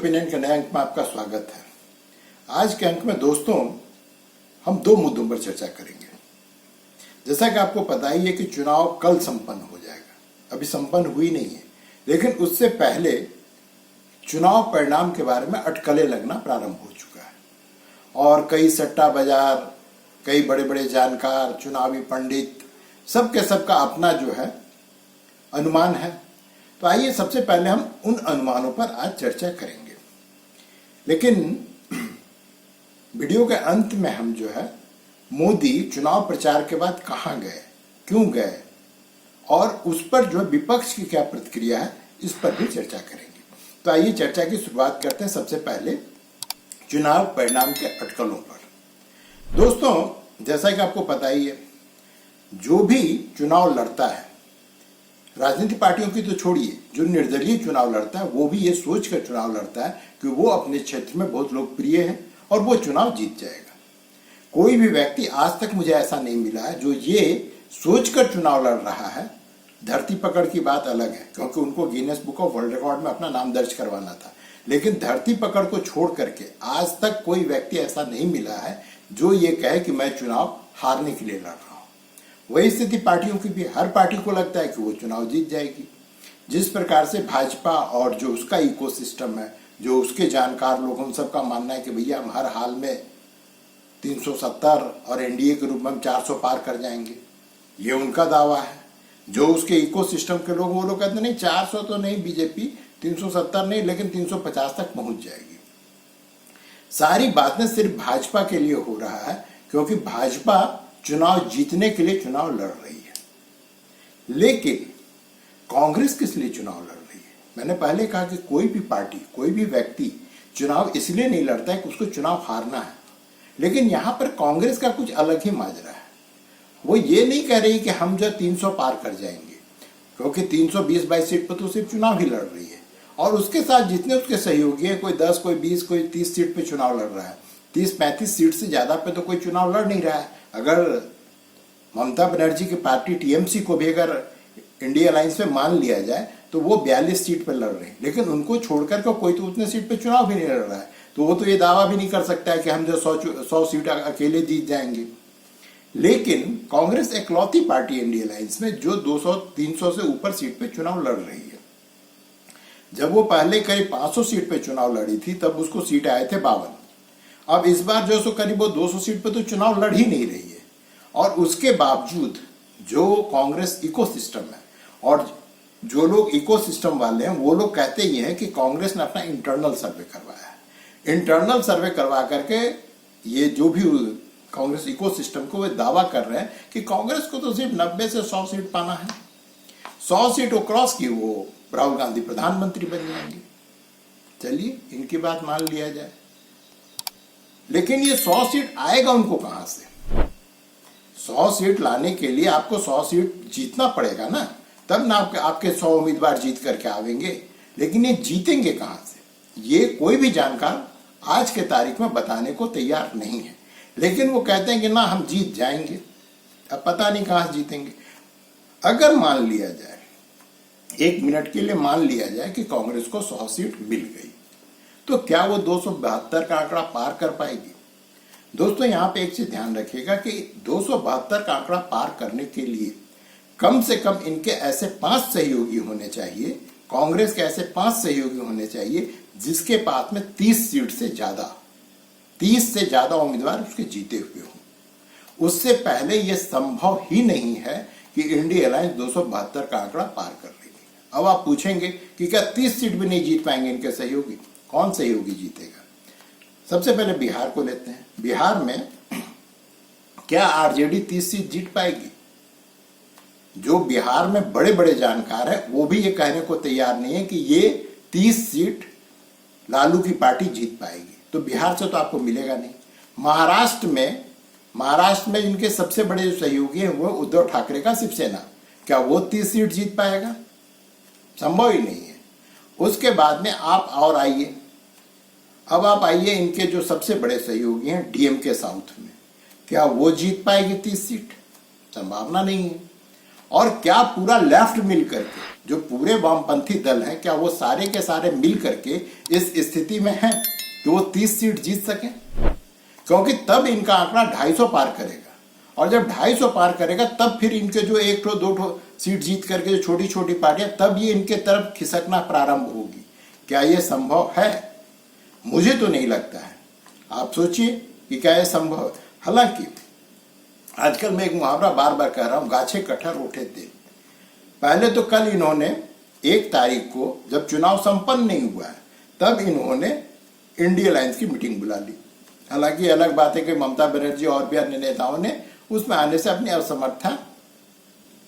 Opinion के नए अंक में आपका स्वागत है। आज के अंक में दोस्तों हम दो मुद्दों पर चर्चा करेंगे। जैसा कि आपको पता ही है कि चुनाव कल संपन्न हो जाएगा, अभी संपन्न हुई नहीं है, लेकिन उससे पहले चुनाव परिणाम के बारे में अटकलें लगना प्रारंभ हो चुका है और कई सट्टा बाजार, कई बड़े बड़े जानकार, चुनावी पंडित, सबके सबका अपना जो है अनुमान है। तो आइए सबसे पहले हम उन अनुमानों पर आज चर्चा करेंगे, लेकिन वीडियो के अंत में हम जो है मोदी चुनाव प्रचार के बाद कहां गए, क्यों गए और उस पर जो विपक्ष की क्या प्रतिक्रिया है, इस पर भी चर्चा करेंगे। तो आइए चर्चा की शुरुआत करते हैं सबसे पहले चुनाव परिणाम के अटकलों पर। दोस्तों जैसा कि आपको पता ही है, जो भी चुनाव लड़ता है, राजनीतिक पार्टियों की तो छोड़िए, जो निर्दलीय चुनाव लड़ता है वो भी ये सोचकर चुनाव लड़ता है कि वो अपने क्षेत्र में बहुत लोकप्रिय है और वो चुनाव जीत जाएगा। कोई भी व्यक्ति आज तक मुझे ऐसा नहीं मिला है जो ये सोचकर चुनाव लड़ रहा है। धरती पकड़ की बात अलग है, क्योंकि उनको Guinness book of world record में अपना नाम दर्ज करवाना था, लेकिन धरती पकड़ को छोड़ करके आज तक कोई व्यक्ति ऐसा नहीं मिला है जो ये कहे कि मैं चुनाव हारने के लिए लड़ रहा हूं। वही स्थिति पार्टियों की भी, हर पार्टी को लगता है कि वो चुनाव जीत जाएगी। जिस प्रकार से भाजपा और जो उसका इकोसिस्टम है, जो उसके जानकार लोग, उन सबका मानना है कि भैया हम हर हाल में 370 और एनडीए के रूप में हम 400 पार कर जाएंगे, ये उनका दावा है। जो उसके इकोसिस्टम के लोग, वो लोग कहते नहीं 400 तो नहीं, बीजेपी 370 नहीं, लेकिन 350 तक पहुंच जाएगी। सारी बातें सिर्फ भाजपा के लिए हो रहा है, क्योंकि भाजपा चुनाव जीतने के लिए चुनाव लड़ रही है। लेकिन कांग्रेस किस लिए चुनाव लड़ रही है? मैंने पहले कहा कि कोई भी पार्टी, कोई भी व्यक्ति चुनाव इसलिए नहीं लड़ता है कि उसको चुनाव हारना है, लेकिन यहां पर कांग्रेस का कुछ अलग ही माजरा है। वो ये नहीं कह रही कि हम जो 300 पार कर जाएंगे, क्योंकि 320 सीट पर तो सिर्फ चुनाव ही लड़ रही है और उसके साथ जितने उसके सहयोगी हैं, कोई 10, कोई 20, कोई 30 सीट पे चुनाव लड़ रहा है। 30-35 सीट से ज्यादा पे तो कोई चुनाव लड़ नहीं रहा है। अगर ममता बनर्जी की पार्टी टीएमसी को भी अगर इंडिया अलायंस में मान लिया जाए तो वो 42 सीट पर लड़ रहे हैं, लेकिन उनको छोड़कर के कोई तो उतने सीट पे चुनाव भी नहीं लड़ रहा है। तो वो तो ये दावा भी नहीं कर सकता है कि हम जो 100 सीट अकेले जीत जाएंगे। लेकिन कांग्रेस एकलौती पार्टी इंडिया अलायंस में जो 200-300 से ऊपर सीट पे चुनाव लड़ रही है। जब वो पहले करीब 500 सीट पे चुनाव लड़ी थी तब उसको सीट आए थे 52। अब इस बार जो सो करीब वो 200 सीट पे तो चुनाव लड़ ही नहीं रही है, और उसके बावजूद जो कांग्रेस इकोसिस्टम है और जो लोग इकोसिस्टम वाले हैं वो लोग कहते ही हैं कि कांग्रेस ने अपना इंटरनल सर्वे करवाया है। इंटरनल सर्वे करवा करके ये जो भी कांग्रेस इकोसिस्टम को वे दावा कर रहे हैं कि कांग्रेस को तो सिर्फ 90 से 100 सीट पाना है। 100 सीट वो क्रॉस की वो राहुल गांधी प्रधानमंत्री बन जाएंगे। चलिए इनकी बात मान लिया जाए, लेकिन ये 100 सीट आएगा उनको कहां से? 100 सीट लाने के लिए आपको 100 सीट जीतना पड़ेगा ना, तब ना आपके 100 उम्मीदवार जीत करके आवेंगे। लेकिन ये जीतेंगे कहां से, ये कोई भी जानकार आज के तारीख में बताने को तैयार नहीं है। लेकिन वो कहते हैं कि ना हम जीत जाएंगे, अब पता नहीं कहां से जीतेंगे। अगर मान लिया जाए, 1 मिनट के लिए मान लिया जाए कि कांग्रेस को 100 सीट मिल गई, तो क्या वो 272 का आंकड़ा पार कर पाएगी? दोस्तों यहां पे एक चीज ध्यान रखिएगा कि 272 का आंकड़ा पार करने के लिए कम से कम इनके ऐसे 5 सहयोगी होने चाहिए, कांग्रेस के ऐसे 5 सहयोगी होने चाहिए जिसके पास में 30 सीट से ज्यादा, 30 से ज्यादा उम्मीदवार उसके जीते हुए हों। उससे पहले यह संभव ही नहीं है कि इंडिया अलायंस 272 का आंकड़ा पार कर लेगी। अब आप पूछेंगे कि क्या 30 सीट भी नहीं जीत पाएंगे इनके सहयोगी? कौन सहयोगी जीतेगा? सबसे पहले बिहार को लेते हैं। बिहार में क्या आरजेडी 30 सीट जीत पाएगी? जो बिहार में बड़े बड़े जानकार हैं वो भी ये कहने को तैयार नहीं है कि ये 30 सीट लालू की पार्टी जीत पाएगी। तो बिहार से तो आपको मिलेगा नहीं। महाराष्ट्र में इनके सबसे बड़े जो सहयोगी हैं वो उद्धव ठाकरे का शिवसेना, क्या वो 30 सीट जीत पाएगा? संभव ही नहीं है। उसके बाद में आप और आइए, अब आप आइए इनके जो सबसे बड़े सहयोगी हैं डीएमके साउथ में, क्या वो जीत पाएगी 30 सीट? संभावना नहीं है। और क्या पूरा लेफ्ट मिल करके, जो पूरे वामपंथी दल हैं, क्या वो सारे के सारे मिल करके इस स्थिति में हैं कि वो 30 सीट जीत सकें? क्योंकि तब इनका आंकड़ा 250 पार करेगा, और जब 250 पार करेगा तब फिर इनके जो 1-2 सीट जीत करके जो छोटी छोटी पार्टियां, तब ये इनके तरफ खिसकना प्रारंभ होगी। क्या ये संभव है? मुझे तो नहीं लगता है। आप सोचिए कि क्या ये संभव है। हालांकि आजकल मैं एक मुहावरा बार बार कह रहा हूं, गाछे कटहर रोटे तेल। पहले तो कल इन्होंने 1 तारीख को जब चुनाव संपन्न नहीं हुआ है, तब इन्होंने इंडिया अलायंस की मीटिंग बुला ली। हालांकि अलग बात है कि ममता बनर्जी और भी अन्य नेताओं ने उसमें आने से अपनी असमर्थता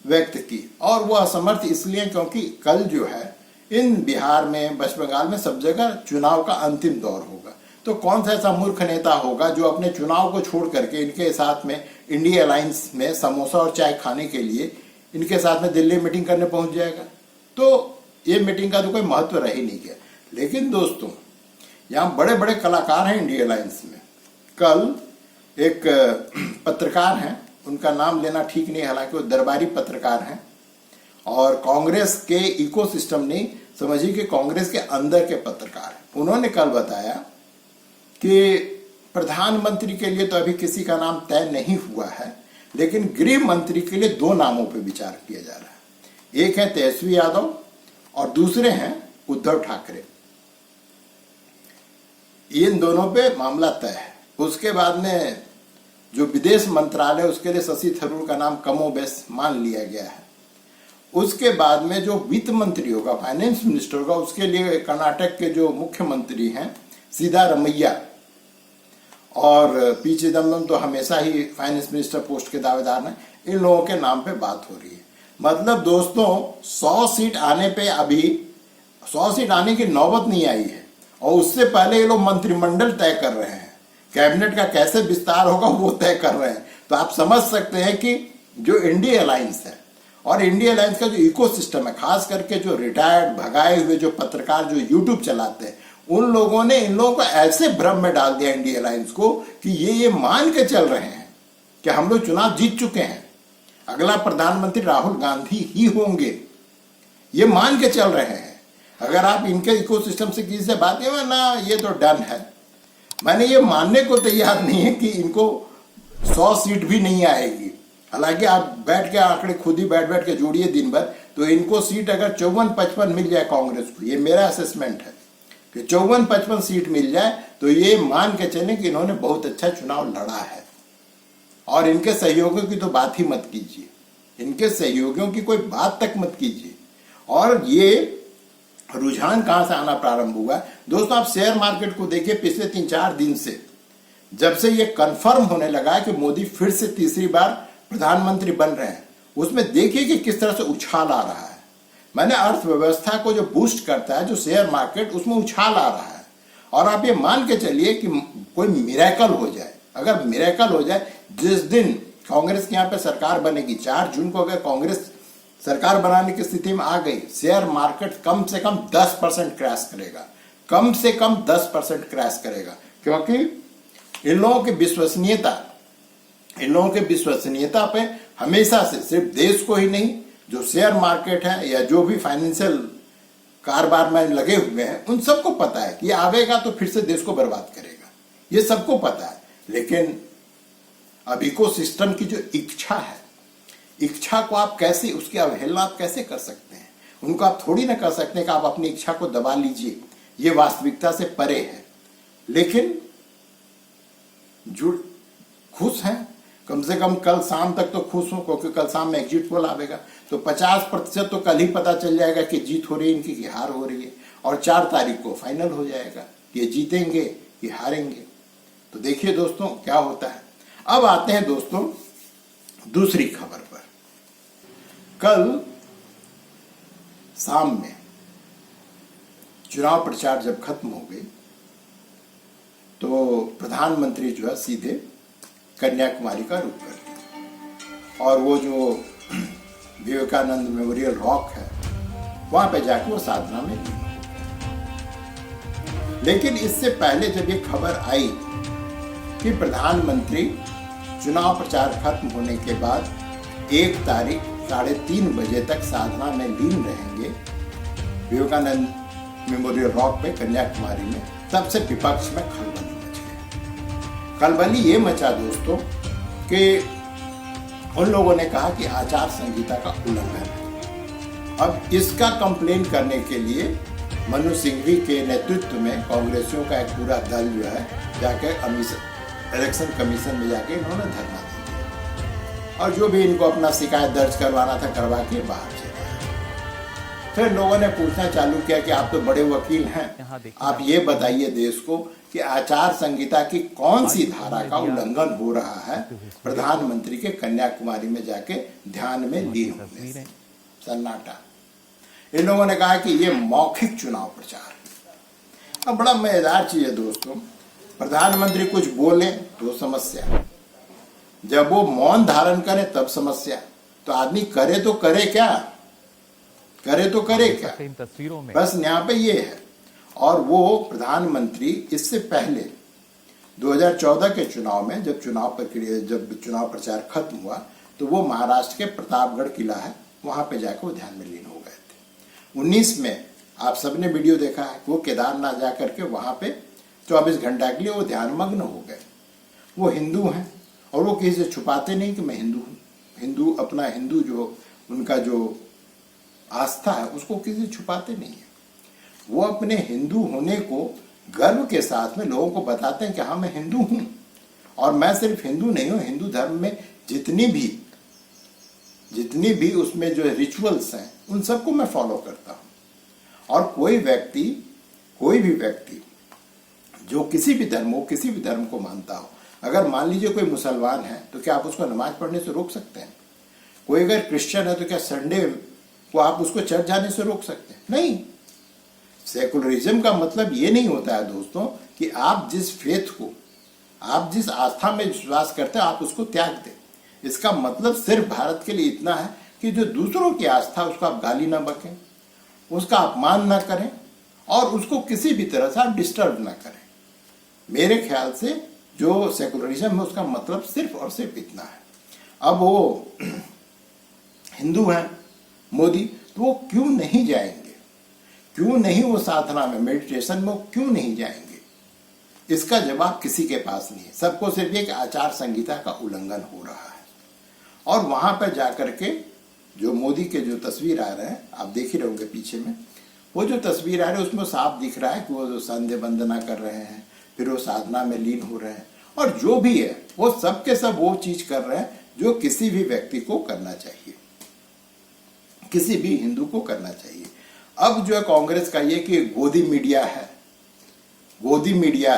व्यक्त की, और वो असमर्थ इसलिए क्योंकि कल जो है इन बिहार में, वेस्ट बंगाल में, सब जगह चुनाव का अंतिम दौर होगा। तो कौन सा ऐसा मूर्ख नेता होगा जो अपने चुनाव को छोड़ करके इनके साथ में इंडिया अलायंस में समोसा और चाय खाने के लिए इनके साथ में दिल्ली मीटिंग करने पहुंच जाएगा? तो ये मीटिंग का तो कोई महत्व रह ही नहीं गया। लेकिन दोस्तों, यहाँ बड़े बड़े कलाकार हैं इंडिया अलायंस में। कल एक पत्रकार हैं, उनका नाम लेना ठीक नहीं, हालांकि वो दरबारी पत्रकार हैं, और कांग्रेस के इकोसिस्टम नहीं, समझिए कि कांग्रेस के अंदर के पत्रकार हैं। उन्होंने कल बताया कि प्रधानमंत्री के लिए तो अभी किसी का नाम तय नहीं हुआ है, लेकिन गृह मंत्री के लिए 2 नामों पर विचार किया जा रहा है। एक है तेजस्वी यादव और दूसरे हैं उद्धव ठाकरे। इन दोनों पे मामला तय है। उसके बाद में जो विदेश मंत्रालय, उसके लिए शशि थरूर का नाम कमोबेश मान लिया गया है। उसके बाद में जो वित्त मंत्री होगा, फाइनेंस मिनिस्टर होगा, उसके लिए कर्नाटक के जो मुख्यमंत्री हैं सिद्धारमैया, और पी चिदम्बरम तो हमेशा ही फाइनेंस मिनिस्टर पोस्ट के दावेदार हैं। इन लोगों के नाम पे बात हो रही है। मतलब दोस्तों, 100 सीट आने पे अभी 100 सीट आने की नौबत नहीं आई है, और उससे पहले ये लोग मंत्रिमंडल तय कर रहे हैं, कैबिनेट का कैसे विस्तार होगा वो तय कर रहे हैं। तो आप समझ सकते हैं कि जो इंडिया अलायंस है और इंडिया अलायंस का जो इकोसिस्टम है, खास करके जो रिटायर्ड भगाए हुए जो पत्रकार जो यूट्यूब चलाते हैं, उन लोगों ने इन लोगों को ऐसे भ्रम में डाल दिया इंडिया अलायंस को कि ये मान के चल रहे हैं कि हम लोग चुनाव जीत चुके हैं, अगला प्रधानमंत्री राहुल गांधी ही होंगे, ये मान के चल रहे हैं। अगर आप इनके इकोसिस्टम से किसी से बात करें ना, ये तो डन है, मैंने ये मानने को तैयार नहीं है कि इनको 100 सीट भी नहीं आएगी। हालांकि आप बैठ के आंकड़े खुद ही बैठ के जोड़िए दिन भर, तो इनको सीट अगर 54-55 मिल जाए कांग्रेस को, ये मेरा असेसमेंट है कि 54-55 सीट मिल जाए, तो ये मान के चलें कि इन्होंने बहुत अच्छा चुनाव लड़ा है। और इनके सहयोगियों की तो बात ही मत कीजिए, इनके सहयोगियों की कोई बात तक मत कीजिए। और ये रुझान कहां से आना प्रारंभ हुआ दोस्तों? आप शेयर मार्केट को देखिए, पिछले 3-4 दिन से, जब से ये कंफर्म होने लगा कि मोदी फिर से तीसरी बार प्रधानमंत्री बन रहे हैं, उसमें देखिए कि किस तरह से उछाल आ रहा है। मैंने अर्थव्यवस्था को जो बूस्ट करता है जो शेयर मार्केट, उसमें उछाल आ रहा है। और आप ये मान के चलिए कि कोई मिरेकल हो जाए, अगर मिरेकल हो जाए, जिस दिन कांग्रेस की यहाँ पे सरकार बनेगी, 4 जून को अगर कांग्रेस सरकार बनाने की स्थिति में आ गई, शेयर मार्केट कम से कम 10% क्रैश करेगा, कम से कम 10% क्रैश करेगा। क्योंकि इन लोगों की विश्वसनीयता पे हमेशा से सिर्फ देश को ही नहीं, जो शेयर मार्केट है या जो भी फाइनेंशियल कारोबार में लगे हुए हैं, उन सबको पता है कि ये आवेगा तो फिर से देश को बर्बाद करेगा, ये सबको पता है। लेकिन अब इकोसिस्टम की जो इच्छा है, इच्छा को आप कैसे, उसकी अवहेलना आप कैसे कर सकते हैं? उनको आप थोड़ी ना कर सकते हैं कि आप अपनी इच्छा को दबा लीजिए, ये वास्तविकता से परे है। लेकिन जुड़ खुश हैं, कम से कम कल शाम तक तो खुश हूं, क्योंकि कल शाम में एग्जिट पोल आवेगा, तो 50% तो कल ही पता चल जाएगा कि जीत हो रही है इनकी कि हार हो रही है, और 4 तारीख को फाइनल हो जाएगा ये जीतेंगे कि हारेंगे। तो देखिए दोस्तों क्या होता है। अब आते हैं दोस्तों दूसरी खबर पर। कल शाम में चुनाव प्रचार जब खत्म हो गई, तो प्रधानमंत्री जो है सीधे कन्याकुमारी का रुख कर लिया, और वो जो विवेकानंद मेमोरियल रॉक है, वहां पे जाकर वो साधना में लीन हो। लेकिन इससे पहले जब ये खबर आई कि प्रधानमंत्री चुनाव प्रचार खत्म होने के बाद 1 तारीख 3:30 बजे तक साधना में लीन रहेंगे विवेकानंद मेमोरियल रॉक पे कन्याकुमारी में, तब से विपक्ष में खलबली मच गई। खलबली ये मचा दोस्तों कि उन लोगों ने कहा कि आचार संहिता का उल्लंघन है। अब इसका कंप्लेन करने के लिए मनु सिंघवी के नेतृत्व में कांग्रेसियों का एक पूरा दल जो है जाके इलेक्शन कमीशन में जाके इन्होंने धरना दिया और जो भी इनको अपना शिकायत दर्ज करवाना था करवा के बाहर चले गए। फिर लोगों ने पूछना चालू किया कि आप तो बड़े वकील हैं, आप ये बताइए देश को कि आचार संहिता की कौन सी धारा का उल्लंघन हो रहा है प्रधानमंत्री के कन्याकुमारी में जाके ध्यान में लीन होने से। सन्नाटा। इन लोगों ने कहा कि ये मौखिक चुनाव प्रचार है। अब बड़ा मजेदार चीज है दोस्तों, प्रधानमंत्री कुछ बोले तो समस्या, जब वो मौन धारण करे तब समस्या। तो आदमी करे तो करे क्या, करे तो करे क्या, तस्वीरों में बस यहाँ पे ये है। और वो प्रधानमंत्री इससे पहले 2014 के चुनाव में जब चुनाव प्रचार खत्म हुआ तो वो महाराष्ट्र के प्रतापगढ़ किला है वहां पे जाकर वो ध्यान में लीन हो गए थे। 19 में आप सबने वीडियो देखा है, वो केदारनाथ जाकर के वहां पे 24 घंटा के लिए वो ध्यान मग्न हो गए। वो हिंदू हैं और वो किसी से छुपाते नहीं कि मैं हिंदू हूँ। हिंदू अपना हिंदू जो उनका जो आस्था है उसको किसी से छुपाते नहीं है। वो अपने हिंदू होने को गर्व के साथ में लोगों को बताते हैं कि हाँ मैं हिंदू हूं और मैं सिर्फ हिंदू नहीं हूं, हिंदू धर्म में जितनी भी उसमें जो रिचुअल्स हैं उन सबको मैं फॉलो करता हूं। और कोई भी व्यक्ति जो किसी भी धर्म को मानता हो, अगर मान लीजिए कोई मुसलमान है तो क्या आप उसको नमाज पढ़ने से रोक सकते हैं? कोई अगर क्रिश्चियन है तो क्या संडे को आप उसको चर्च जाने से रोक सकते हैं? नहीं। सेकुलरिज्म का मतलब ये नहीं होता है दोस्तों कि आप जिस आस्था में विश्वास करते हैं आप उसको त्याग दें। इसका मतलब सिर्फ भारत के लिए इतना है कि जो दूसरों की आस्था उसको आप गाली ना बकें, उसका अपमान ना करें और उसको किसी भी तरह से आप डिस्टर्ब ना करें। मेरे ख्याल से जो सेकुलरिज्म है उसका मतलब सिर्फ और सिर्फ इतना है। अब वो हिंदू हैं मोदी, तो वो क्यों नहीं जाएंगे? क्यों नहीं वो साधना में, मेडिटेशन में क्यों नहीं जाएंगे? इसका जवाब किसी के पास नहीं है। सबको सिर्फ एक आचार संहिता का उल्लंघन हो रहा है। और वहां पर जाकर के जो मोदी के जो तस्वीर आ रहे हैं, आप देख ही रहोगे पीछे में, वो जो तस्वीर आ रही है उसमें साफ दिख रहा है कि वो संध्या वंदना कर रहे हैं, फिर वो साधना में लीन हो रहे हैं और जो भी है वो सब के सब वो चीज कर रहे हैं जो किसी भी व्यक्ति को करना चाहिए, किसी भी हिंदू को करना चाहिए। अब जो है कांग्रेस का ये कि गोदी मीडिया है, गोदी मीडिया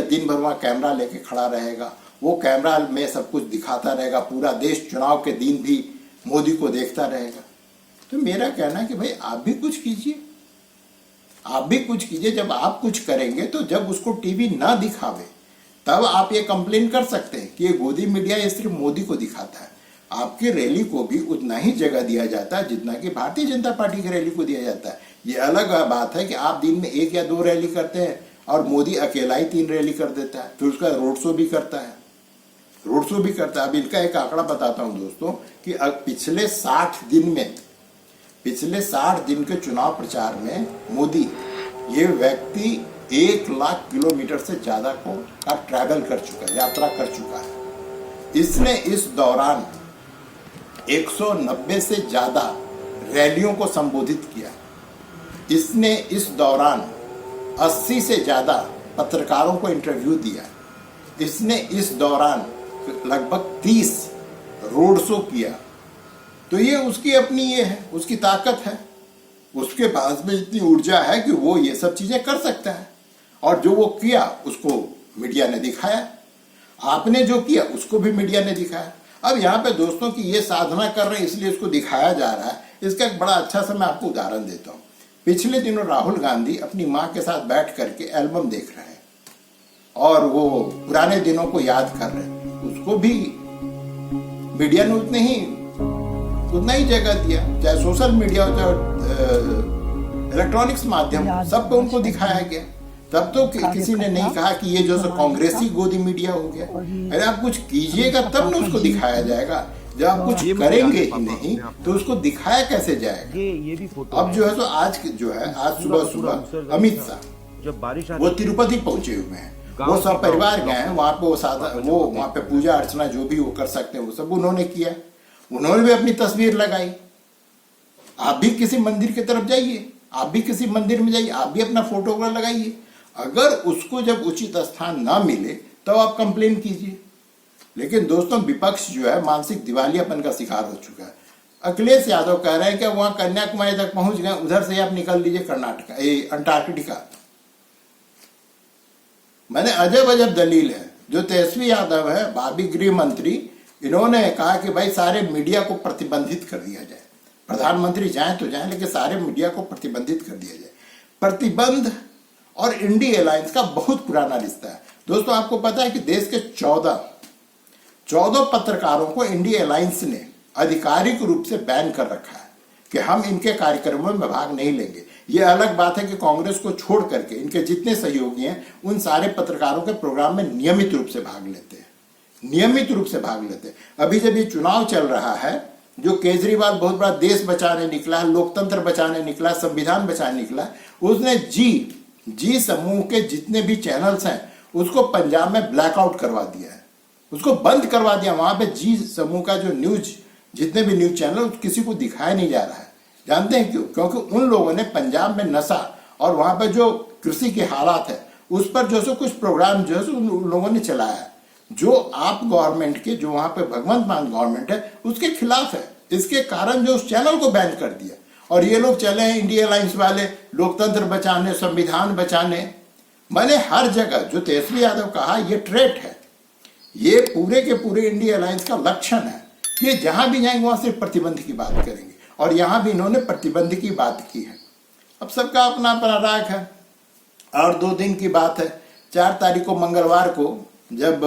दिन भर वहां कैमरा लेके खड़ा रहेगा, वो कैमरा में सब कुछ दिखाता रहेगा, पूरा देश चुनाव के दिन भी मोदी को देखता रहेगा। तो मेरा कहना है कि भाई आप भी कुछ कीजिए, जब आप कुछ करेंगे तो जब उसको टीवी ना दिखावे तब आप ये कंप्लेन कर सकते हैं कि ये गोदी मीडिया ये सिर्फ मोदी को दिखाता है। आपकी रैली को भी उतना ही जगह दिया जाता है जितना कि भारतीय जनता पार्टी की रैली को दिया जाता है। ये अलग बात है कि आप दिन में 1 या 2 रैली करते हैं और मोदी अकेला ही 3 रैली कर देता है, फिर उसका रोड शो भी करता है। अब इनका एक आंकड़ा बताता हूं दोस्तों कि पिछले 60 दिन के चुनाव प्रचार में मोदी ये व्यक्ति 1 लाख किलोमीटर से ज्यादा का ट्रैवल कर चुका है, यात्रा कर चुका है। इसने इस दौरान 190 से ज्यादा रैलियों को संबोधित किया। इसने इस दौरान 80 से ज्यादा पत्रकारों को इंटरव्यू दिया। इसने इस दौरान लगभग 30 रोड शो किया। तो ये उसकी अपनी ये है, उसकी ताकत है, उसके पास में इतनी ऊर्जा है कि वो ये सब चीजें कर सकता है। और जो वो किया उसको मीडिया ने दिखाया, आपने जो किया उसको भी मीडिया ने दिखाया। अब यहाँ पे दोस्तों की ये साधना कर रहे हैं इसलिए उसको दिखाया जा रहा है। इसका एक बड़ा अच्छा सा मैं आपको उदाहरण देता हूँ। पिछले दिनों राहुल गांधी अपनी माँ के साथ बैठ करके एल्बम देख रहे हैं और वो पुराने दिनों को याद कर रहे हैं। उसको भी मीडिया ने उतना ही जगह दिया, चाहे सोशल मीडिया हो चाहे इलेक्ट्रॉनिक्स माध्यम, सब पे उनको दिखाया गया। तब तो किसी ने नहीं कहा कि ये जो कांग्रेसी गोदी मीडिया हो गया। अरे आप कुछ कीजिएगा तब ना उसको दिखाया जाएगा। जब आप कुछ करेंगे ही नहीं तो उसको दिखाया कैसे जाएगा। ये भी फोटो अब जो है तो आज सुबह सुबह अमित शाह जब बारिश वो तिरुपति पहुंचे हुए हैं, वो सब परिवार गए हैं वहां पे, वो वहां पे पूजा अर्चना जो भी वो कर सकते हैं वो सब उन्होंने किया। उन्होंने भी अपनी तस्वीर लगाई। आप भी किसी मंदिर की तरफ जाइए, आप भी किसी मंदिर में जाइए, आप भी अपना फोटोग्राफ लगाइए। अगर उसको जब उचित स्थान ना मिले तब आप कंप्लेन कीजिए। लेकिन दोस्तों विपक्ष जो है मानसिक दिवालियापन का शिकार हो चुका है। अखिलेश यादव कह रहे हैं कि वहां कन्याकुमारी तक पहुंच गए, उधर से आप निकल लीजिए कर्नाटका अंटार्कटिका। मैंने अजब अजब दलील है। जो तेजस्वी यादव है भावी गृह मंत्री, इन्होंने कहा कि भाई सारे मीडिया को प्रतिबंधित कर दिया जाए, प्रधानमंत्री जाए तो जाए लेकिन सारे मीडिया को प्रतिबंधित कर दिया जाए। प्रतिबंध और इंडिया अलायंस का बहुत पुराना रिश्ता है। दोस्तों आपको पता है कि देश के 14 पत्रकारों को इंडिया अलायंस ने आधिकारिक रूप से बैन कर रखा है कि हम इनके कार्यक्रमों में भाग नहीं लेंगे। यह अलग बात है कि कांग्रेस को छोड़ करके इनके जितने सहयोगी हैं उन सारे पत्रकारों के प्रोग्राम में नियमित रूप से भाग लेते हैं। अभी जब ये चुनाव चल रहा है, जो केजरीवाल बहुत बड़ा देश बचाने निकला, लोकतंत्र बचाने निकला, संविधान बचाने निकला, उसने जी समूह के जितने भी चैनल्स हैं उसको पंजाब में ब्लैकआउट करवा दिया है, उसको बंद करवा दिया। वहां पे जी समूह का जो न्यूज, जितने भी न्यूज चैनल, किसी को दिखाया नहीं जा रहा है। जानते हैं क्यों? क्योंकि उन लोगों ने पंजाब में नशा और वहां पर जो कृषि के हालात है उस पर जो कुछ प्रोग्राम जो है उन लोगों ने चलाया है, जो आप गवर्नमेंट के, जो वहां पे भगवंत मान गवर्नमेंट है उसके खिलाफ है। इसके कारण जो उस चैनल को बैन कर दिया। और ये लोग चले हैं इंडिया अलायंस वाले लोकतंत्र बचाने, संविधान बचाने। मैंने हर जगह जो तेजस्वी यादव कहा, ये ट्रेट है, ये पूरे के पूरे इंडिया अलायंस का लक्षण है। ये जहां भी जाएंगे वहां सिर्फ प्रतिबंध की बात करेंगे और यहां भी इन्होंने प्रतिबंध की बात की है। अब सबका अपना अपना राग है। और 2 दिन की बात है, 4 तारीख को मंगलवार को जब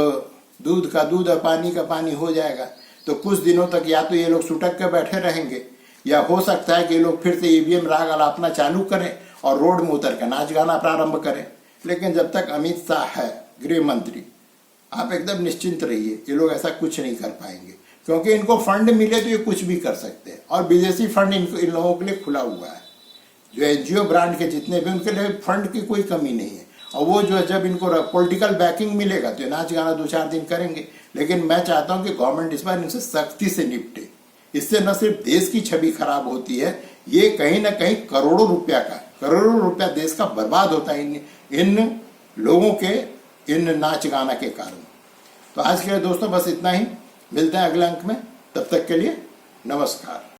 दूध का दूध और पानी का पानी हो जाएगा तो कुछ दिनों तक या तो ये लोग सुटक के बैठे रहेंगे या हो सकता है कि ये लोग फिर से ईवीएम राग अलापना चालू करें और रोड में उतर कर नाच गाना प्रारंभ करें। लेकिन जब तक अमित शाह है गृह मंत्री, आप एकदम निश्चिंत रहिए, ये लोग ऐसा कुछ नहीं कर पाएंगे क्योंकि इनको फंड मिले तो ये कुछ भी कर सकते हैं। और विदेशी फंड इन लोगों के लिए खुला हुआ है। जो एनजीओ ब्रांड के जितने भी, उनके लिए फंड की कोई कमी नहीं है। और वो जो है जब इनको पॉलिटिकल बैकिंग मिलेगा तो नाच गाना 2-4 दिन करेंगे। लेकिन मैं चाहता हूं कि गवर्नमेंट इस बार इनसे सख्ती से निपटे। इससे न सिर्फ देश की छवि खराब होती है, ये कहीं ना कहीं करोड़ों रुपया देश का बर्बाद होता है इन लोगों के इन नाच गाना के कारण। तो आज के लिए दोस्तों बस इतना ही। मिलते हैं अगले अंक में, तब तक के लिए नमस्कार।